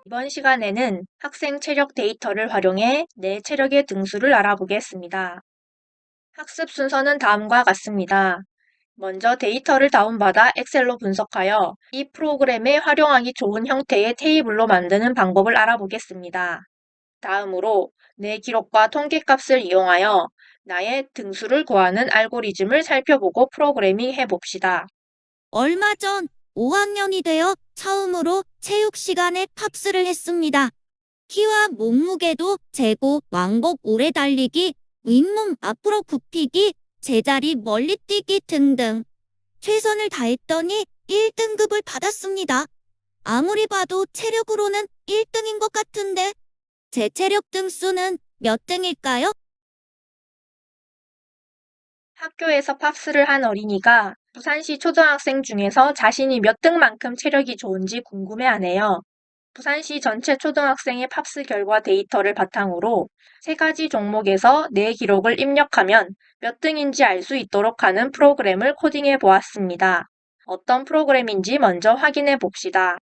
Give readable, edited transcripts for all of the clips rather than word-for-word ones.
이번 시간에는 학생 체력 데이터를 활용해 내 체력의 등수를 알아보겠습니다. 학습 순서는 다음과 같습니다. 먼저 데이터를 다운받아 엑셀로 분석하여 이 프로그램에 활용하기 좋은 형태의 테이블로 만드는 방법을 알아보겠습니다. 다음으로 내 기록과 통계값을 이용하여 나의 등수를 구하는 알고리즘을 살펴보고 프로그래밍 해봅시다. 얼마 전 5학년이 되어 처음으로 체육 시간에 팝스를 했습니다. 키와 몸무게도 재고 왕복 오래 달리기, 윗몸 앞으로 굽히기, 제자리 멀리 뛰기 등등. 최선을 다했더니 1등급을 받았습니다. 아무리 봐도 체력으로는 1등인 것 같은데 제 체력 등수는 몇 등일까요? 학교에서 팝스를 한 어린이가 부산시 초등학생 중에서 자신이 몇 등만큼 체력이 좋은지 궁금해하네요. 부산시 전체 초등학생의 팝스 결과 데이터를 바탕으로 세 가지 종목에서 내 기록을 입력하면 몇 등인지 알 수 있도록 하는 프로그램을 코딩해 보았습니다. 어떤 프로그램인지 먼저 확인해 봅시다.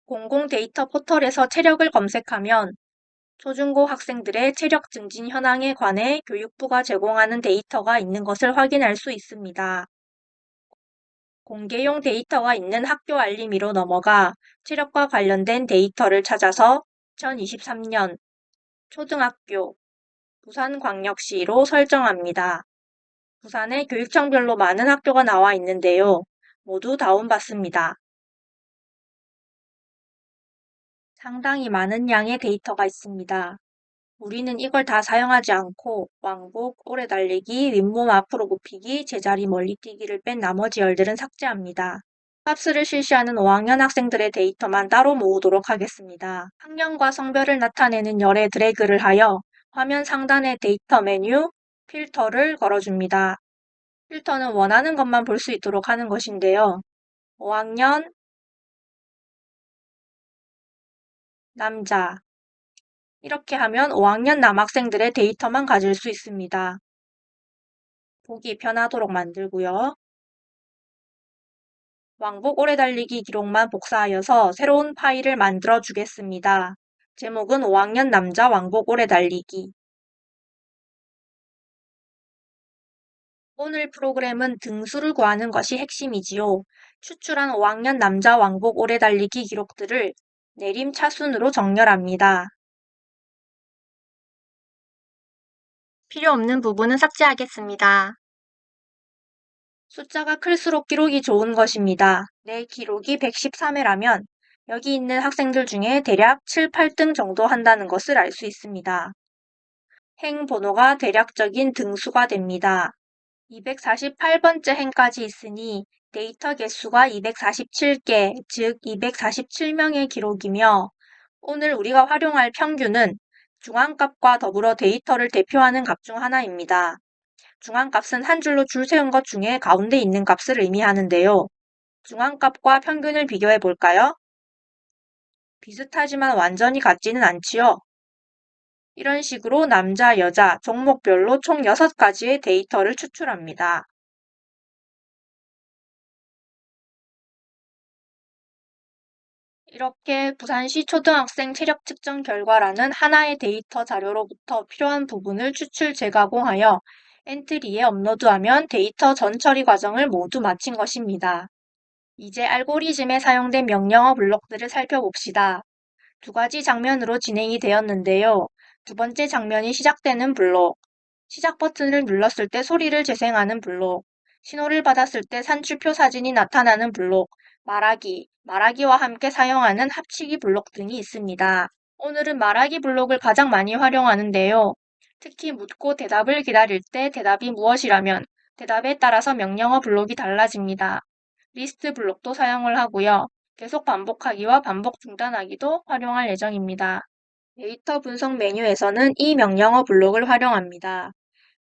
공공 데이터 포털에서 체력을 검색하면 초중고 학생들의 체력 증진 현황에 관해 교육부가 제공하는 데이터가 있는 것을 확인할 수 있습니다. 공개용 데이터가 있는 학교 알림이로 넘어가 체력과 관련된 데이터를 찾아서 2023년 초등학교 부산광역시로 설정합니다. 부산에 교육청별로 많은 학교가 나와 있는데요. 모두 다운받습니다. 상당히 많은 양의 데이터가 있습니다. 우리는 이걸 다 사용하지 않고 왕복, 오래 달리기, 윗몸 앞으로 굽히기, 제자리 멀리 뛰기를 뺀 나머지 열들은 삭제합니다. 팝스를 실시하는 5학년 학생들의 데이터만 따로 모으도록 하겠습니다. 학년과 성별을 나타내는 열에 드래그를 하여 화면 상단의 데이터 메뉴 필터를 걸어줍니다. 필터는 원하는 것만 볼 수 있도록 하는 것인데요. 5학년 남자 이렇게 하면 5학년 남학생들의 데이터만 가질 수 있습니다. 보기 편하도록 만들고요. 왕복 오래 달리기 기록만 복사하여서 새로운 파일을 만들어 주겠습니다. 제목은 5학년 남자 왕복 오래 달리기. 오늘 프로그램은 등수를 구하는 것이 핵심이지요. 추출한 5학년 남자 왕복 오래 달리기 기록들을 내림차순으로 정렬합니다. 필요 없는 부분은 삭제하겠습니다. 숫자가 클수록 기록이 좋은 것입니다. 내 기록이 113회라면 여기 있는 학생들 중에 대략 7, 8등 정도 한다는 것을 알 수 있습니다. 행 번호가 대략적인 등수가 됩니다. 248번째 행까지 있으니 데이터 개수가 247개, 즉 247명의 기록이며 오늘 우리가 활용할 평균은 중앙값과 더불어 데이터를 대표하는 값 중 하나입니다. 중앙값은 한 줄로 줄 세운 것 중에 가운데 있는 값을 의미하는데요. 중앙값과 평균을 비교해 볼까요? 비슷하지만 완전히 같지는 않지요. 이런 식으로 남자, 여자, 종목별로 총 6가지의 데이터를 추출합니다. 이렇게 부산시 초등학생 체력 측정 결과라는 하나의 데이터 자료로부터 필요한 부분을 추출 재가공하여 엔트리에 업로드하면 데이터 전 처리 과정을 모두 마친 것입니다. 이제 알고리즘에 사용된 명령어 블록들을 살펴봅시다. 두 가지 장면으로 진행이 되었는데요. 두 번째 장면이 시작되는 블록, 시작 버튼을 눌렀을 때 소리를 재생하는 블록, 신호를 받았을 때 산출표 사진이 나타나는 블록, 말하기와 함께 사용하는 합치기 블록 등이 있습니다. 오늘은 말하기 블록을 가장 많이 활용하는데요. 특히 묻고 대답을 기다릴 때 대답이 무엇이라면 대답에 따라서 명령어 블록이 달라집니다. 리스트 블록도 사용을 하고요. 계속 반복하기와 반복 중단하기도 활용할 예정입니다. 데이터 분석 메뉴에서는 이 명령어 블록을 활용합니다.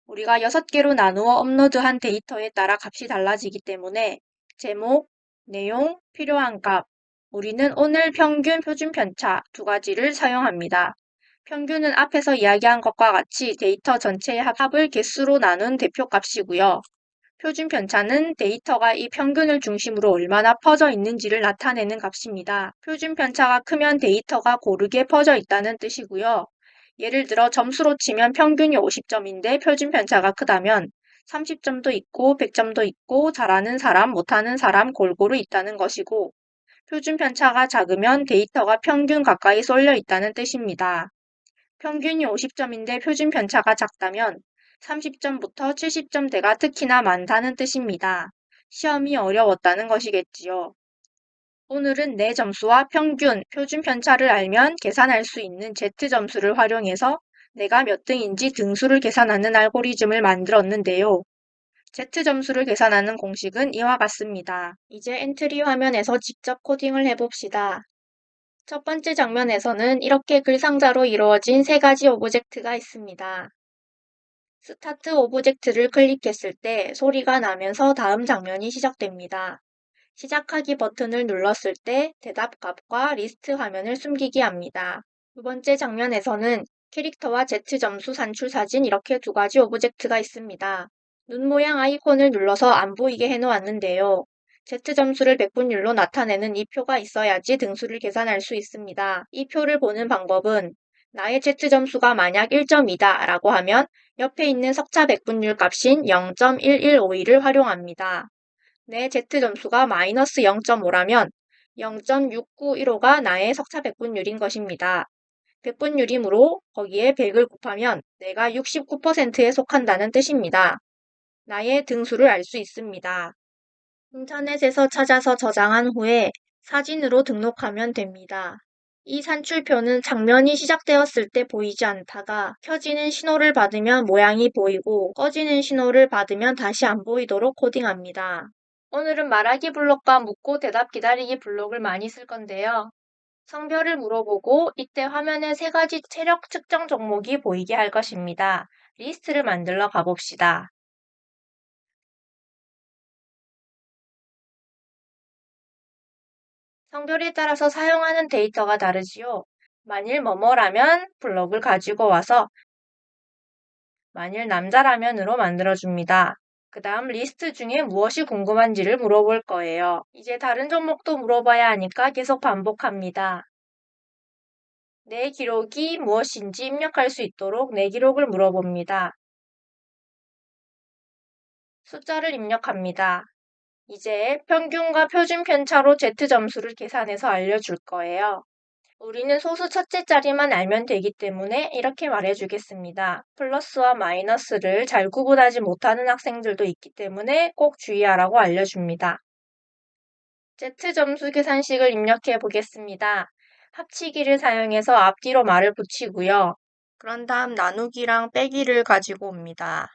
우리가 6개로 나누어 업로드한 데이터에 따라 값이 달라지기 때문에 제목, 내용, 필요한 값, 우리는 오늘 평균, 표준 편차 두 가지를 사용합니다. 평균은 앞에서 이야기한 것과 같이 데이터 전체의 합을 개수로 나눈 대표값이고요. 표준 편차는 데이터가 이 평균을 중심으로 얼마나 퍼져 있는지를 나타내는 값입니다. 표준 편차가 크면 데이터가 고르게 퍼져 있다는 뜻이고요. 예를 들어 점수로 치면 평균이 50점인데 표준 편차가 크다면 30점도 있고 100점도 있고 잘하는 사람, 못하는 사람 골고루 있다는 것이고, 표준 편차가 작으면 데이터가 평균 가까이 쏠려 있다는 뜻입니다. 평균이 50점인데 표준 편차가 작다면 30점부터 70점대가 특히나 많다는 뜻입니다. 시험이 어려웠다는 것이겠지요. 오늘은 내 점수와 평균, 표준 편차를 알면 계산할 수 있는 Z점수를 활용해서 내가 몇 등인지 등수를 계산하는 알고리즘을 만들었는데요. Z점수를 계산하는 공식은 이와 같습니다. 이제 엔트리 화면에서 직접 코딩을 해봅시다. 첫 번째 장면에서는 이렇게 글상자로 이루어진 세 가지 오브젝트가 있습니다. 스타트 오브젝트를 클릭했을 때 소리가 나면서 다음 장면이 시작됩니다. 시작하기 버튼을 눌렀을 때 대답값과 리스트 화면을 숨기게 합니다. 두 번째 장면에서는 캐릭터와 Z점수 산출 사진 이렇게 두 가지 오브젝트가 있습니다. 눈 모양 아이콘을 눌러서 안 보이게 해놓았는데요. Z점수를 백분율로 나타내는 이 표가 있어야지 등수를 계산할 수 있습니다. 이 표를 보는 방법은 나의 Z점수가 만약 1점이다 라고 하면 옆에 있는 석차 백분율 값인 0.1152를 활용합니다. 내 Z점수가 마이너스 0.5라면 0.6915가 나의 석차 백분율인 것입니다. 백분율이므로 거기에 100을 곱하면 내가 69%에 속한다는 뜻입니다. 나의 등수를 알 수 있습니다. 인터넷에서 찾아서 저장한 후에 사진으로 등록하면 됩니다. 이 산출표는 장면이 시작되었을 때 보이지 않다가 켜지는 신호를 받으면 모양이 보이고 꺼지는 신호를 받으면 다시 안 보이도록 코딩합니다. 오늘은 말하기 블록과 묻고 대답 기다리기 블록을 많이 쓸 건데요. 성별을 물어보고 이때 화면에 세 가지 체력 측정 종목이 보이게 할 것입니다. 리스트를 만들러 가봅시다. 성별에 따라서 사용하는 데이터가 다르지요. 만일 뭐뭐라면 블록을 가지고 와서 만일 남자라면으로 만들어줍니다. 그 다음 리스트 중에 무엇이 궁금한지를 물어볼 거예요. 이제 다른 종목도 물어봐야 하니까 계속 반복합니다. 내 기록이 무엇인지 입력할 수 있도록 내 기록을 물어봅니다. 숫자를 입력합니다. 이제 평균과 표준 편차로 Z점수를 계산해서 알려줄 거예요. 우리는 소수 첫째 자리만 알면 되기 때문에 이렇게 말해주겠습니다. 플러스와 마이너스를 잘 구분하지 못하는 학생들도 있기 때문에 꼭 주의하라고 알려줍니다. Z점수 계산식을 입력해 보겠습니다. 합치기를 사용해서 앞뒤로 말을 붙이고요. 그런 다음 나누기랑 빼기를 가지고 옵니다.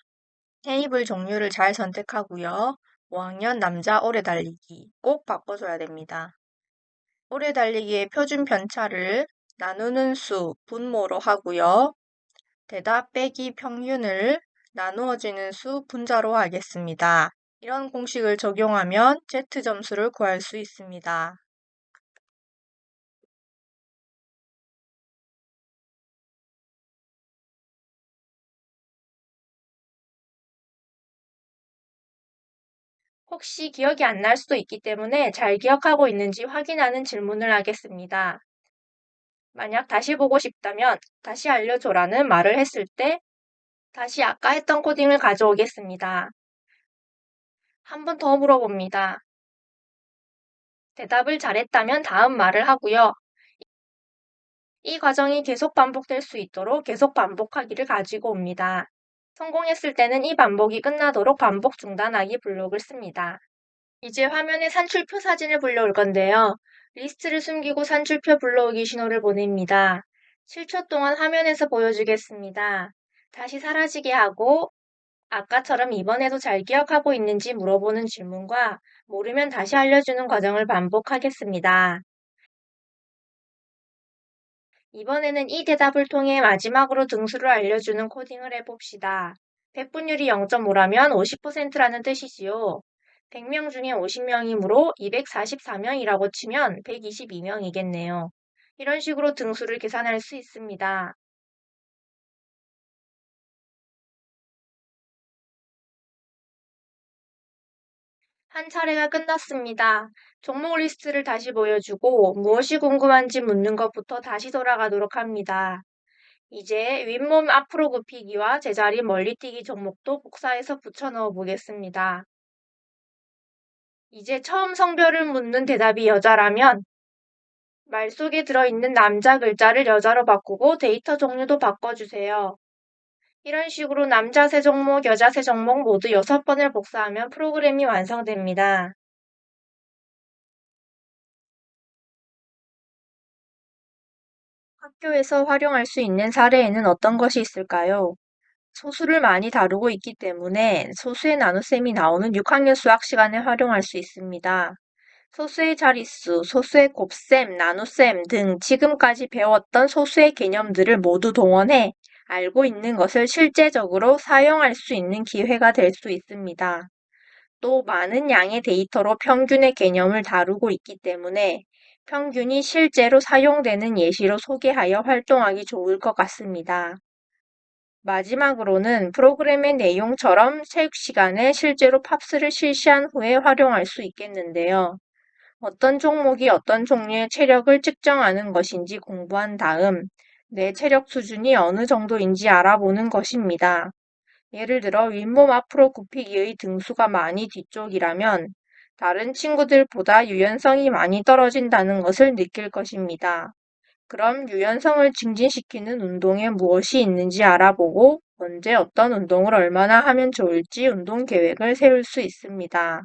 테이블 종류를 잘 선택하고요. 5학년 남자 오래 달리기 꼭 바꿔줘야 됩니다. 오래 달리기의 표준 편차를 나누는 수, 분모로 하고요. 대답 빼기 평균을 나누어지는 수 분자로 하겠습니다. 이런 공식을 적용하면 Z 점수를 구할 수 있습니다. 혹시 기억이 안 날 수도 있기 때문에 잘 기억하고 있는지 확인하는 질문을 하겠습니다. 만약 다시 보고 싶다면 다시 알려줘라는 말을 했을 때 다시 아까 했던 코딩을 가져오겠습니다. 한 번 더 물어봅니다. 대답을 잘했다면 다음 말을 하고요. 이 과정이 계속 반복될 수 있도록 계속 반복하기를 가지고 옵니다. 성공했을 때는 이 반복이 끝나도록 반복 중단하기 블록을 씁니다. 이제 화면에 산출표 사진을 불러올 건데요. 리스트를 숨기고 산출표 불러오기 신호를 보냅니다. 7초 동안 화면에서 보여주겠습니다. 다시 사라지게 하고 아까처럼 이번에도 잘 기억하고 있는지 물어보는 질문과 모르면 다시 알려주는 과정을 반복하겠습니다. 이번에는 이 대답을 통해 마지막으로 등수를 알려주는 코딩을 해봅시다. 백분율이 0.5라면 50%라는 뜻이지요. 100명 중에 50명이므로 244명이라고 치면 122명이겠네요. 이런 식으로 등수를 계산할 수 있습니다. 한 차례가 끝났습니다. 종목 리스트를 다시 보여주고 무엇이 궁금한지 묻는 것부터 다시 돌아가도록 합니다. 이제 윗몸 앞으로 굽히기와 제자리 멀리뛰기 종목도 복사해서 붙여 넣어 보겠습니다. 이제 처음 성별을 묻는 대답이 여자라면 말 속에 들어있는 남자 글자를 여자로 바꾸고 데이터 종류도 바꿔주세요. 이런 식으로 남자 세 종목, 여자 세 종목 모두 6번을 복사하면 프로그램이 완성됩니다. 학교에서 활용할 수 있는 사례에는 어떤 것이 있을까요? 소수를 많이 다루고 있기 때문에 소수의 나눗셈이 나오는 6학년 수학 시간에 활용할 수 있습니다. 소수의 자릿수, 소수의 곱셈, 나눗셈 등 지금까지 배웠던 소수의 개념들을 모두 동원해 알고 있는 것을 실제적으로 사용할 수 있는 기회가 될 수 있습니다. 또 많은 양의 데이터로 평균의 개념을 다루고 있기 때문에 평균이 실제로 사용되는 예시로 소개하여 활동하기 좋을 것 같습니다. 마지막으로는 프로그램의 내용처럼 체육 시간에 실제로 팝스를 실시한 후에 활용할 수 있겠는데요. 어떤 종목이 어떤 종류의 체력을 측정하는 것인지 공부한 다음 내 체력 수준이 어느 정도인지 알아보는 것입니다. 예를 들어 윗몸 앞으로 굽히기의 등수가 많이 뒤쪽이라면 다른 친구들보다 유연성이 많이 떨어진다는 것을 느낄 것입니다. 그럼 유연성을 증진시키는 운동에 무엇이 있는지 알아보고 언제 어떤 운동을 얼마나 하면 좋을지 운동 계획을 세울 수 있습니다.